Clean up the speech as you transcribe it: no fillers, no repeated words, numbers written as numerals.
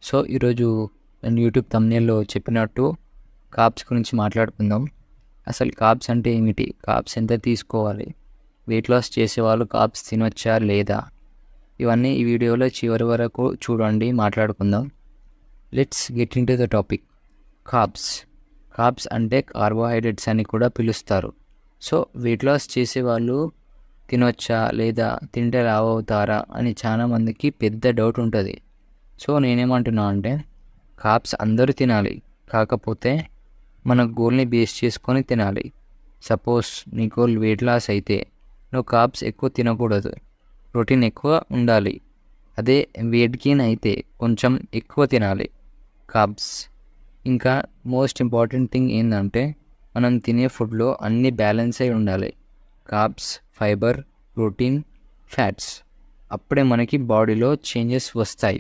So ఈరోజు నేను YouTube థంబ్నెయిల్లో చెప్పినట్టు కార్బ్స్ గురించి మాట్లాడుకుందాం. అసలు కార్బ్స్ అంటే ఏమిటి? కార్బ్స్ ఎంత తీసుకోవాలి? వెయిట్ లాస్ చేసేవాళ్ళు కార్బ్స్ తినొచ్చా లేదా? ఇవన్నీ ఈ వీడియోలో చివరి వరకు చూడండి, మాట్లాడుకుందాం. Let's get in to the topic. Carbs. Carbs అంటే కార్బోహైడ్రేట్స్ అని కూడా పిలుస్తారు. సో వెయిట్ లాస్ చేసేవాళ్ళు తినొచ్చా లేదా, తింటే లావు అవుతారా అని చాలామందికి పెద్ద డౌట్ ఉంటుంది. సో నేనేమంటున్నా అంటే కార్బ్స్ అందరూ తినాలి, కాకపోతే మన గోల్ని బేస్ చేసుకొని తినాలి. సపోజ్ నీ గోల్ వెయిట్ లాస్ అయితే నువ్వు కార్బ్స్ ఎక్కువ తినకూడదు, ప్రోటీన్ ఎక్కువ ఉండాలి. అదే వెయిట్ గెయిన్ అయితే కొంచెం ఎక్కువ తినాలి కార్బ్స్. ఇంకా మోస్ట్ ఇంపార్టెంట్ థింగ్ ఏంటంటే మనం తినే ఫుడ్లో అన్నీ బ్యాలెన్స్ అయి ఉండాలి. Carbs, fibre, protein, fats. అప్పుడే మనకి బాడీలో చేంజెస్ వస్తాయి.